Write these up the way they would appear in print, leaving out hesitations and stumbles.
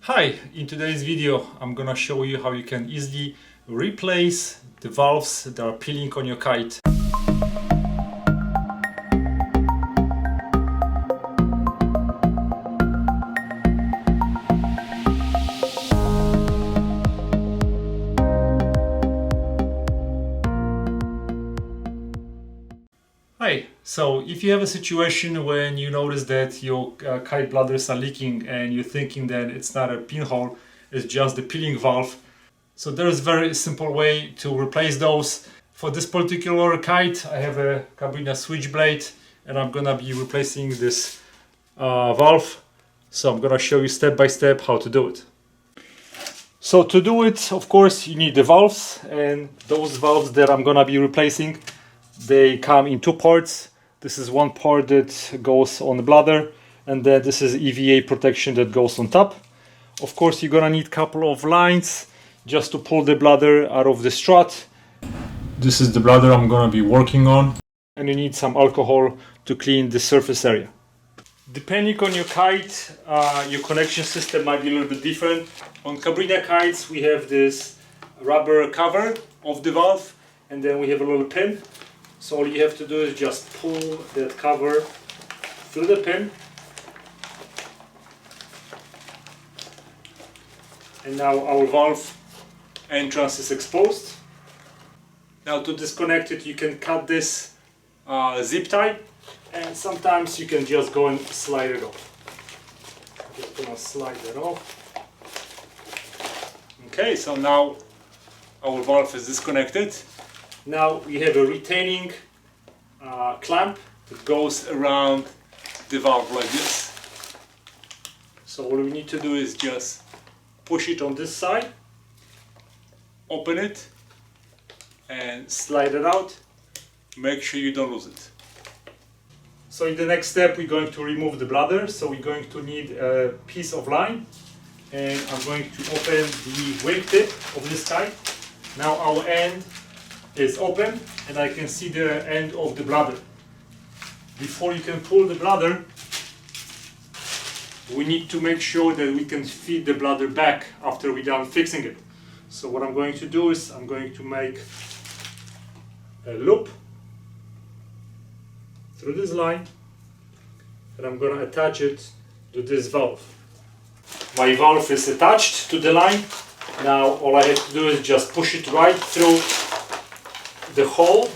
Hi, in today's video I'm gonna show you how you can easily replace the valves that are peeling on your kite. Hi, so if you have a situation when you notice that your kite bladders are leaking and you're thinking that it's not a pinhole, it's just the peeling valve. So there is a very simple way to replace those. For this particular kite I have a cabrinha switchblade and I'm gonna be replacing this valve. So I'm gonna show you step by step how to do it. So to do it, of course, you need the valves, and those valves that I'm gonna be replacing, they come in two parts. This is one part that goes on the bladder, and then this is EVA protection that goes on top. Of course, you're gonna need a couple of lines just to pull the bladder out of the strut. This is the bladder I'm gonna be working on. And you need some alcohol to clean the surface area. Depending on your kite, your connection system might be a little bit different. On cabrinha kites, we have this rubber cover of the valve, and then we have a little pin. So all you have to do is just pull that cover through the pin. And now our valve entrance is exposed. Now to disconnect it, you can cut this zip tie, and sometimes you can just go and slide it off. Just gonna slide that off. Okay, so now our valve is disconnected. Now we have a retaining clamp that goes around the valve like this. So all we need to do is just push it on this side, open it, and slide it out. Make sure you don't lose it. So in the next step we're going to remove the bladder. So we're going to need a piece of line, and I'm going to open the wingtip of this kite. Now our end is open and I can see the end of the bladder. Before you can pull the bladder, we need to make sure that we can feed the bladder back after we're done fixing it. So what I'm going to do is I'm going to make a loop through this line, and I'm going to attach it to this valve. My valve is attached to the line. Now all I have to do is just push it right through the hole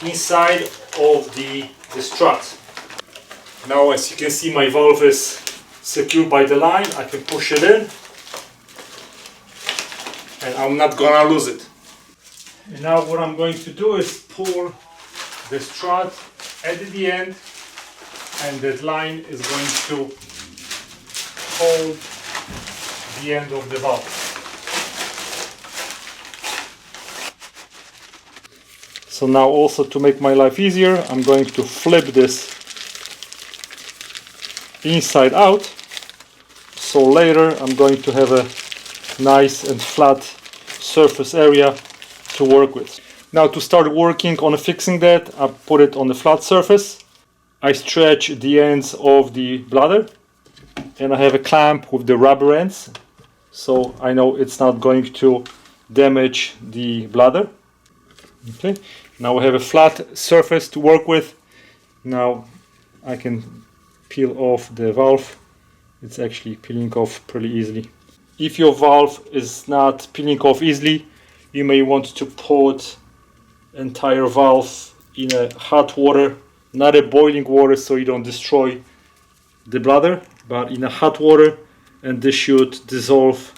inside of the strut. Now as you can see, my valve is secured by the line. I can push it in and I'm not gonna lose it. And now what I'm going to do is pull the strut at the end, and that line is going to hold the end of the valve. So now also, to make my life easier, I'm going to flip this inside out. So later I'm going to have a nice and flat surface area to work with. Now to start working on fixing that, I put it on the flat surface. I stretch the ends of the bladder, and I have a clamp with the rubber ends, so I know it's not going to damage the bladder. Okay, now we have a flat surface to work with. Now I can peel off the valve. It's actually peeling off pretty easily. If your valve is not peeling off easily, you may want to put entire valve in a hot water, not a boiling water, so you don't destroy the bladder, but in a hot water, and this should dissolve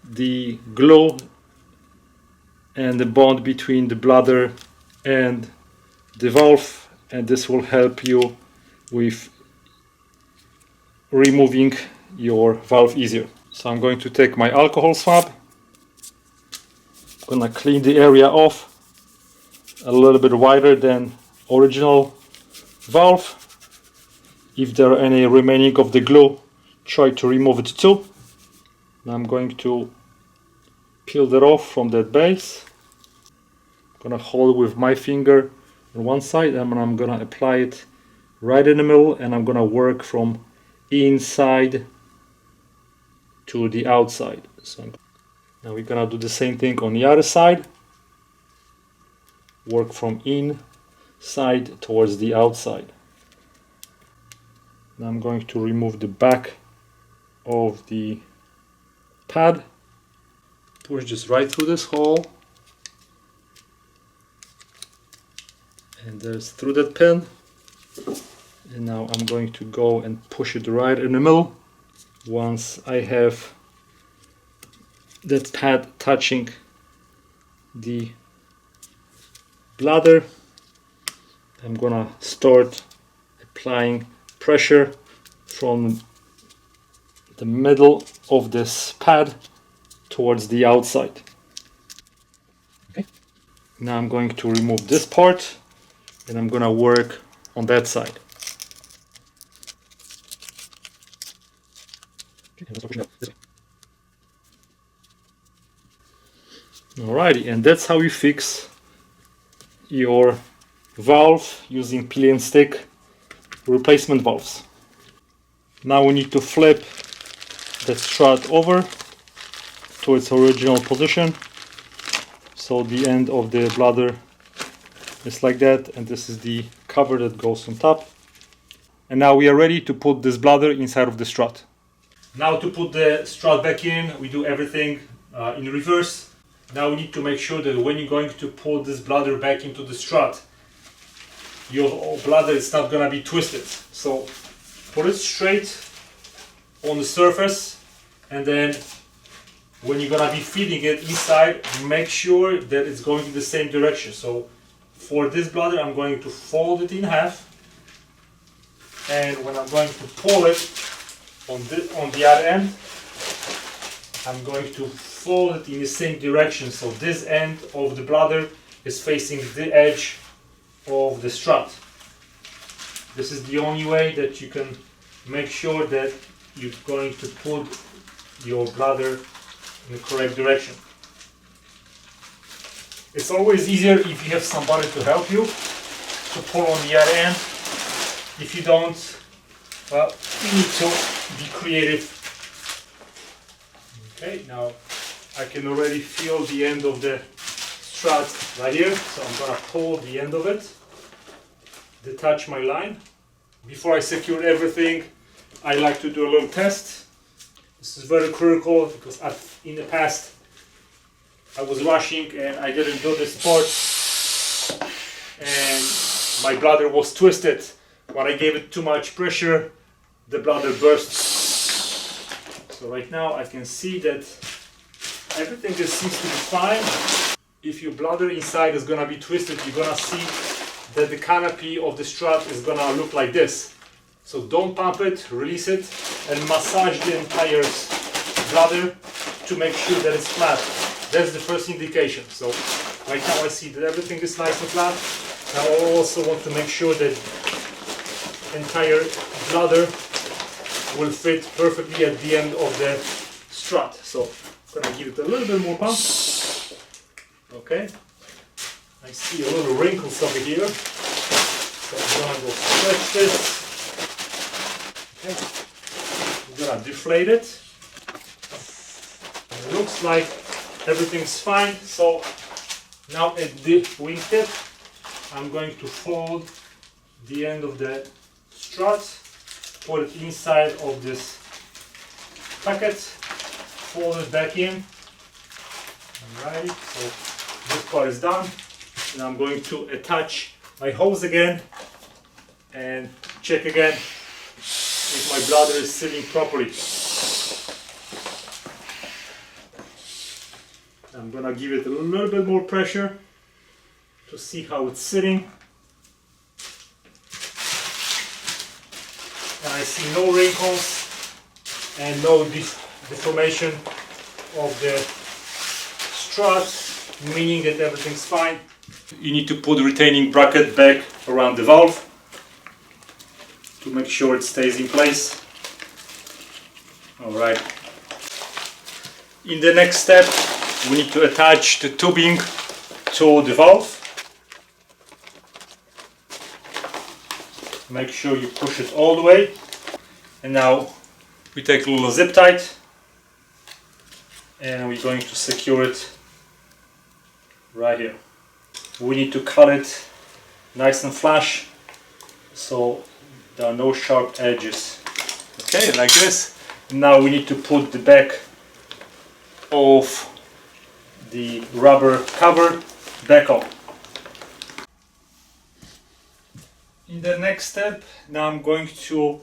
the glue and the bond between the bladder and the valve, and this will help you with removing your valve easier. So I'm going to take my alcohol swab. I'm gonna clean the area off a little bit wider than original valve. If there are any remaining of the glue, try to remove it too. Now I'm going to peel that off from that base. I'm gonna hold with my finger on one side, and I'm gonna apply it right in the middle, and I'm gonna work from inside to the outside. So now we're gonna do the same thing on the other side. Work from inside towards the outside. Now I'm going to remove the back of the pad. Push this right through this hole. And there's through that pin. And now I'm going to go and push it right in the middle. Once I have that pad touching the bladder, I'm gonna start applying pressure from the middle of this pad towards the outside. Okay. Now I'm going to remove this part and I'm gonna work on that side. Alrighty, and that's how you fix your valve using pillion stick replacement valves. Now we need to flip the strut over to its original position. So the end of the bladder is like that, and this is the cover that goes on top. And now we are ready to put this bladder inside of the strut. Now to put the strut back in, we do everything in reverse. Now we need to make sure that when you're going to pull this bladder back into the strut, your bladder is not going to be twisted. So put it straight on the surface, and then when you're going to be feeding it inside, make sure that it's going in the same direction. So for this bladder, I'm going to fold it in half, and when I'm going to pull it on the other end, I'm going to fold it in the same direction. So this end of the bladder is facing the edge of the strut. This is the only way that you can make sure that you're going to put your bladder in the correct direction. It's always easier if you have somebody to help you to pull on the other end. If you don't, well, you need to be creative. Okay, now I can already feel the end of the strut right here, so I'm gonna pull the end of it, detach my line. Before I secure everything, I like to do a little test. This is very critical because in the past I was rushing and I didn't do this part, and my bladder was twisted. When I gave it too much pressure, the bladder burst. So right now I can see that everything seems to be fine. If your bladder inside is gonna be twisted, you're gonna see that the canopy of the strut is gonna look like this. So don't pump it, release it, and massage the entire bladder to make sure that it's flat. That's the first indication. So right now I see that everything is nice and flat. Now I also want to make sure that entire bladder will fit perfectly at the end of the strut. So I'm gonna give it a little bit more pump. Okay. I see a little wrinkles over here. So I'm gonna go stretch this. Okay. I'm gonna deflate it. It looks like everything's fine. So now at the wingtip, I'm going to fold the end of the strut, put it inside of this packet, fold it back in. Alright, so this part is done. Now I'm going to attach my hose again and check again if my bladder is sitting properly. I'm gonna give it a little bit more pressure to see how it's sitting. And I see no wrinkles and no deformation of the strut, meaning that everything's fine. You need to put the retaining bracket back around the valve to make sure it stays in place. Alright. In the next step, we need to attach the tubing to the valve. Make sure you push it all the way. And now we take a little zip tie and we're going to secure it right here. We need to cut it nice and flush so there are no sharp edges. Okay, like this. Now we need to put the back of the rubber cover back on. In the next step, now I'm going to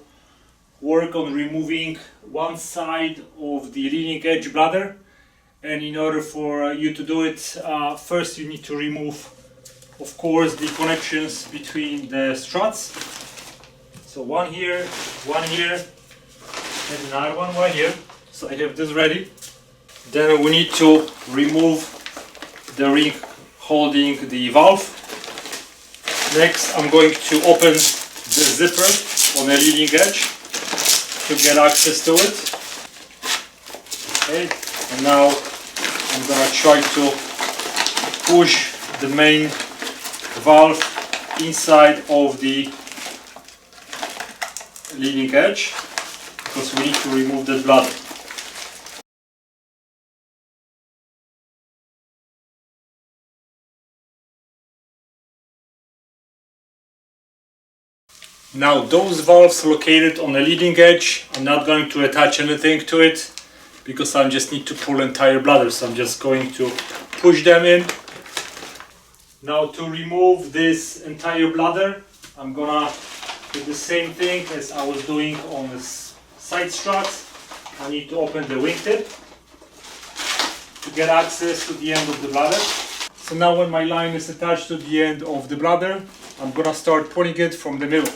work on removing one side of the leading edge bladder, and in order for you to do it, first you need to remove, of course, the connections between the struts. So one here, and another one right here. So I have this ready. Then we need to remove the ring holding the valve. Next, I'm going to open the zipper on a leading edge to get access to it. Okay, and now I'm gonna try to push the main valve inside of the leading edge because we need to remove the bladder. Now those valves located on the leading edge, I'm not going to attach anything to it because I just need to pull entire bladder, so I'm just going to push them in. Now to remove this entire bladder, I'm gonna do the same thing as I was doing on the side struts. I need to open the wingtip to get access to the end of the bladder. So now when my line is attached to the end of the bladder, I'm gonna start pulling it from the middle.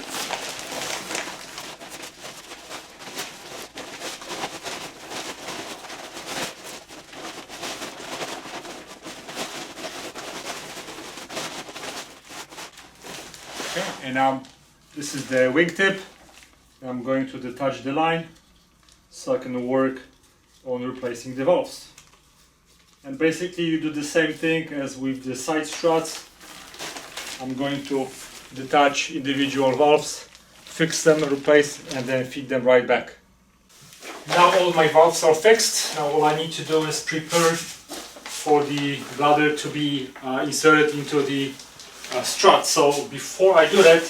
Okay, and now this is the wingtip. I'm going to detach the line so I can work on replacing the valves. And basically you do the same thing as with the side struts. I'm going to detach individual valves, fix them, replace, and then feed them right back. Now all my valves are fixed. Now all I need to do is prepare for the bladder to be inserted into the strut. So before I do that,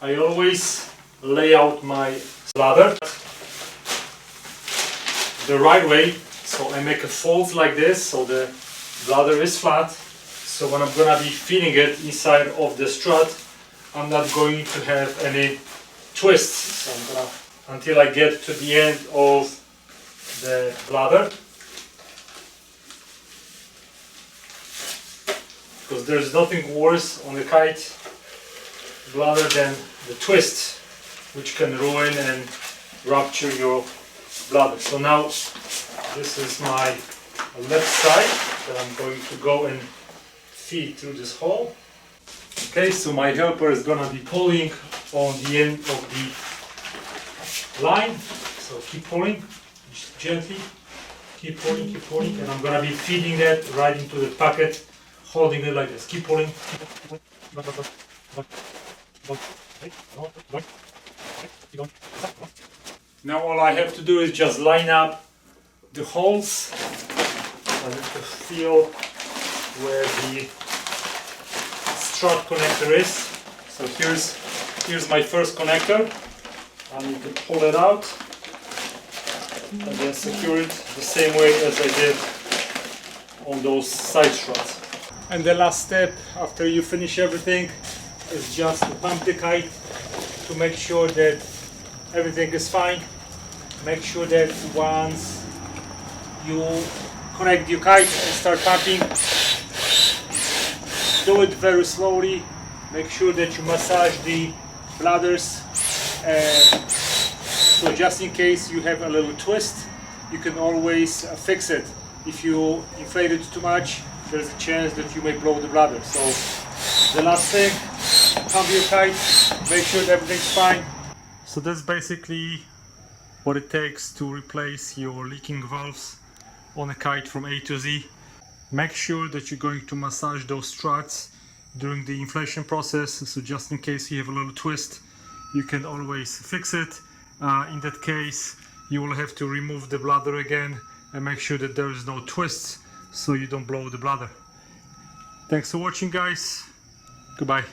I always lay out my bladder the right way. So I make a fold like this, so the bladder is flat. So when I'm gonna be feeding it inside of the strut, I'm not going to have any twists. So I'm gonna, until I get to the end of the bladder, because there's nothing worse on a kite bladder than the twist, which can ruin and rupture your bladder. So now this is my left side that I'm going to go and feed through this hole. Okay, so my helper is gonna be pulling on the end of the line. So keep pulling, just gently, keep pulling, and I'm gonna be feeding that right into the packet, holding it like this. Keep pulling. Now all I have to do is just line up the holes. I have to feel where the strut connector is. So here's my first connector. I need to pull it out and then secure it the same way as I did on those side struts. And the last step after you finish everything is just to pump the kite to make sure that everything is fine. Make sure that once you connect your kite and start pumping, do it very slowly. Make sure that you massage the bladders, so just in case you have a little twist, you can always fix it. If you inflate it too much, there's a chance that you may blow the bladder. So the last thing, pump your kite, make sure that everything's fine. So that's basically what it takes to replace your leaking valves on a kite from A to Z. Make sure that you're going to massage those struts during the inflation process, so just in case you have a little twist, you can always fix it. In that case, you will have to remove the bladder again, and make sure that there is no twists so you don't blow the bladder. Thanks for watching, guys. Goodbye.